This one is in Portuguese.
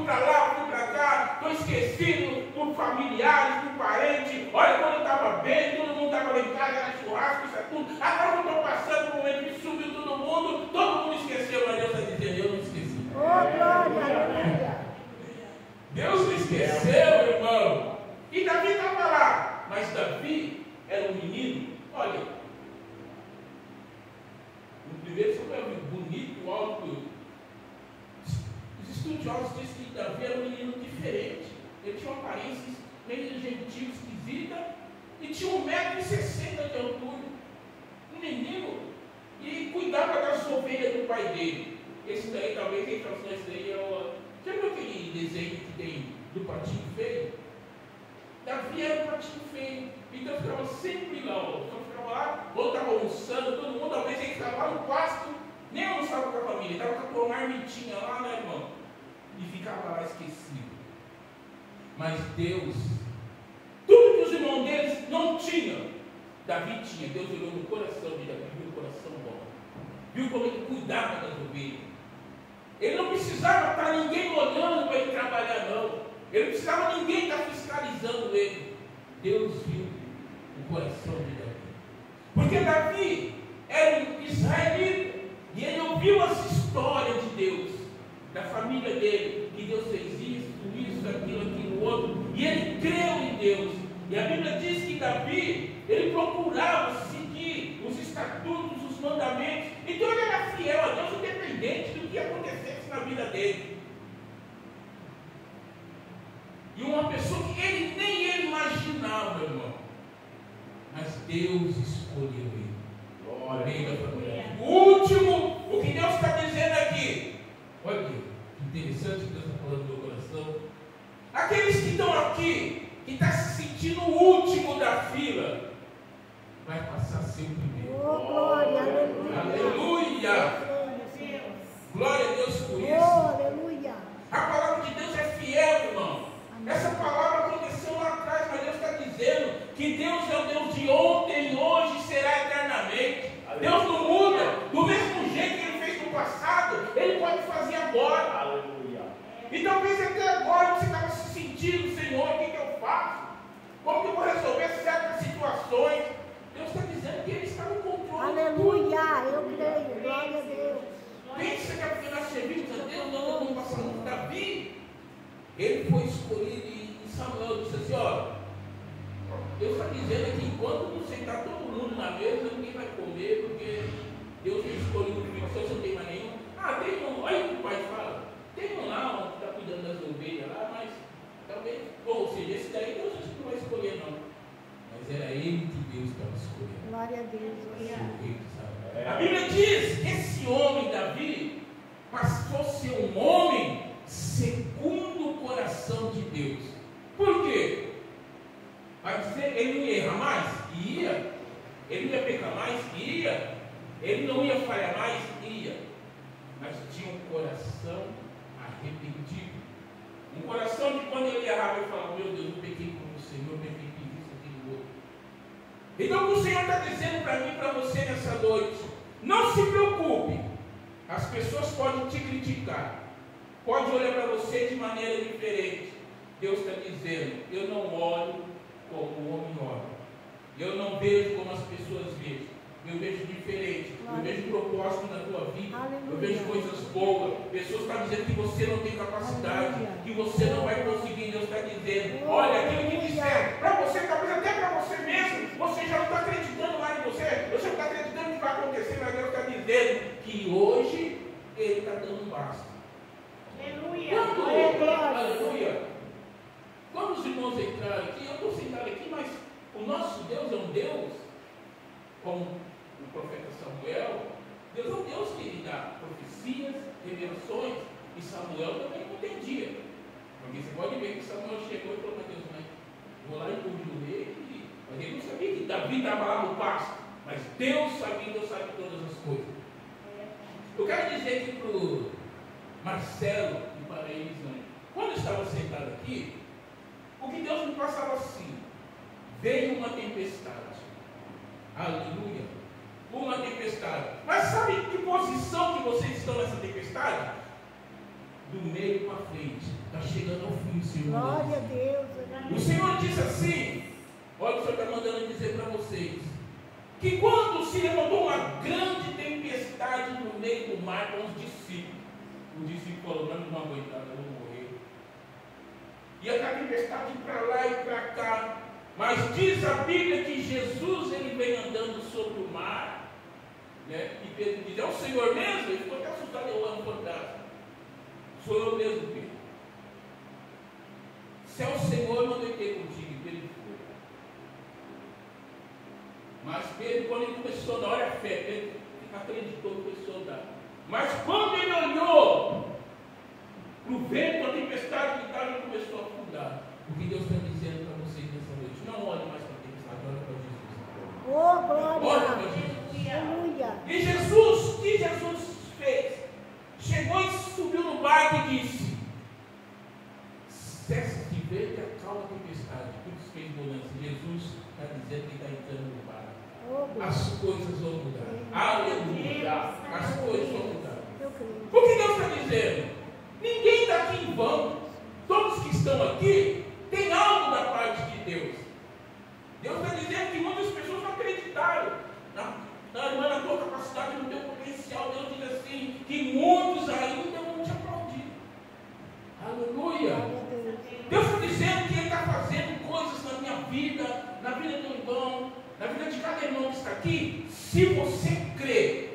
para lá, fui para cá, estou esquecido por familiares, por parentes. Olha, quando eu estava bem, todo mundo estava lá em casa, era churrasco, isso é tudo. Agora que eu estou passando por um momento que subiu todo mundo esqueceu, mas Deus está dizendo, eu não esqueci. Oh, glória, aleluia. Deus não esqueceu, irmão. E Davi estava lá, mas Davi era um menino, olha, no primeiro Samuel, bonito, alto. Os estudiosos dizem que Davi era um menino diferente. Ele tinha uma aparência meio gentil, esquisita, e tinha 1,60 m de altura. Um menino, e cuidava das ovelhas do pai dele. Esse daí, talvez, quem trouxe esse daí é o... Já viu aquele desenho que tem do patinho feio? Davi era um patinho feio. Então ficava sempre lá, ó. Então ficava lá, ou estava almoçando, todo mundo, talvez ele ficava lá no pasto, nem almoçava com a família, estava com uma marmitinha lá, né, irmão? E ficava lá esquecido. Mas Deus, tudo que os irmãos deles não tinham, Davi tinha. Deus olhou no coração de Davi, viu o coração bom, viu como ele cuidava das ovelhas. Ele não precisava estar ninguém olhando para ele trabalhar, não. Ele não precisava ninguém estar fiscalizando ele. Deus viu o coração de Davi. Porque Davi era um israelita. E ele ouviu as histórias de Deus, da família dele, que Deus fez isso, aquilo, outro. E ele creu em Deus. E a Bíblia diz que Davi, ele procurava seguir os estatutos, os mandamentos. Então ele era fiel a Deus, independente do que acontecesse na vida dele. E uma pessoa que ele imaginava, irmão. Mas Deus escolheu ele. O último, o que Deus está dizendo aqui. Olha que interessante que Deus está falando no meu coração. Aqueles que estão aqui, que estão se sentindo o último da fila, vai passar a ser o primeiro. Oh, glória, aleluia. Aleluia. Glória a Deus por isso. Oh, aleluia. A palavra de Deus é fiel, irmão. Essa palavra aconteceu lá atrás, mas Deus está dizendo que Deus é o Deus de ontem, hoje e será eternamente. Aleluia. Deus não muda. Do mesmo jeito que Ele fez no passado, Ele pode fazer agora. Aleluia. E talvez até agora você estava se sentindo, Senhor, o que eu faço? Como que eu vou resolver certas situações? Deus está dizendo que Ele está no controle. Aleluia, eu creio. Glória a Deus. Pensa que é porque nós servimos a Deus, nós não vamos passar muito. Davi, ele foi escolhido e Samuel disse assim, ó, Deus está dizendo que enquanto não sentar todo mundo na mesa, ninguém vai comer, porque Deus me escolheu no primeiro, você não tem mais nenhum. Ah, tem um, olha o que o pai fala, tem um lá, um que está cuidando das ovelhas lá, mas talvez, ou seja, esse daí Deus não vai escolher não. Mas era ele que Deus estava escolhendo. Glória a Deus. A Bíblia diz que esse homem, Davi, passou a ser um homem segundo o coração de Deus. Por quê? Vai dizer, ele não ia errar mais? Ia. Ele não ia pecar mais? Ia. Ele não ia falhar mais? Ia. Mas tinha um coração arrependido. Um coração que quando ele errava, ele falava, meu Deus, eu pequei com o Senhor, eu pequei com isso, aquilo, outro. Então o que o Senhor está dizendo para mim e para você nessa noite, não se preocupe. As pessoas podem te criticar, pode olhar para você de maneira diferente. Deus está dizendo, eu não olho como o homem olha, eu não vejo como as pessoas veem, eu vejo diferente, eu vejo propósito na tua vida, eu vejo coisas boas. Pessoas estão dizendo que você não tem capacidade, que você não vai conseguir. Deus está dizendo, olha, aquilo que disseram para você, talvez até para você mesmo, você já não está acreditando mais em você não está acreditando que vai acontecer, mas Deus está dizendo que hoje Ele está dando um basta. Aleluia. Quando os irmãos entraram aqui, eu estou sentado aqui, mas o nosso Deus é um Deus, como o profeta Samuel, Deus é um Deus que ele dá profecias, revelações, e Samuel também não entendia. Porque você pode ver que Samuel chegou e falou para Deus, mas vou lá e ungi o rei, mas ele não sabia que Davi estava lá no pasto, mas Deus sabia, Deus sabe todas as coisas. Eu quero dizer aqui para o Marcelo e para a Elisânia, quando eu estava sentado aqui, o que Deus me passava assim, veio uma tempestade, aleluia, uma tempestade, mas sabe que posição que vocês estão nessa tempestade? do meio para frente. Está chegando ao fim, Senhor. Glória a Deus. O Senhor disse assim, olha o que o Senhor está mandando dizer para vocês, que quando se levantou uma grande tempestade no meio do mar com os discípulos falaram, não aguentaram, eu vou morrer. E aquela tempestade para lá e para cá. Mas diz a Bíblia que Jesus ele vem andando sobre o mar, né? E Pedro diz, é o Senhor mesmo? Ele ficou até assustado, eu amo fantasma. Sou eu mesmo, Pedro. Se é o Senhor, eu não deitei contigo. E Pedro foi. Mas Pedro, quando ele começou a dar, olha a fé, Pedro acreditou, começou a dar. Mas quando ele olhou para o vento, a tempestade que estava, ele começou a afundar. O que Deus está dizendo para vocês nessa noite? Não olhe mais para a tempestade, olhe para Jesus. Oh, glória. Olhe para Jesus. Aleluia. E Jesus, o que Jesus fez? Chegou e subiu no barco e disse, cesse de ver e acalma a tempestade. Tudo isso fez bonança. Jesus está dizendo que está entrando no barco. Oh, As coisas vão mudar. Aleluia. As coisas vão mudar. eu creio. O que Deus está dizendo? Ninguém está aqui em vão. Todos que estão aqui têm algo da parte de Deus. Deus está dizendo que muitas pessoas não acreditaram na tua capacidade, no teu potencial. Deus diz assim, que muitos ainda vão te aplaudir. Aleluia. Deus está dizendo que Ele está fazendo coisas na minha vida, na vida do irmão, na vida de cada irmão que está aqui. Se você crê,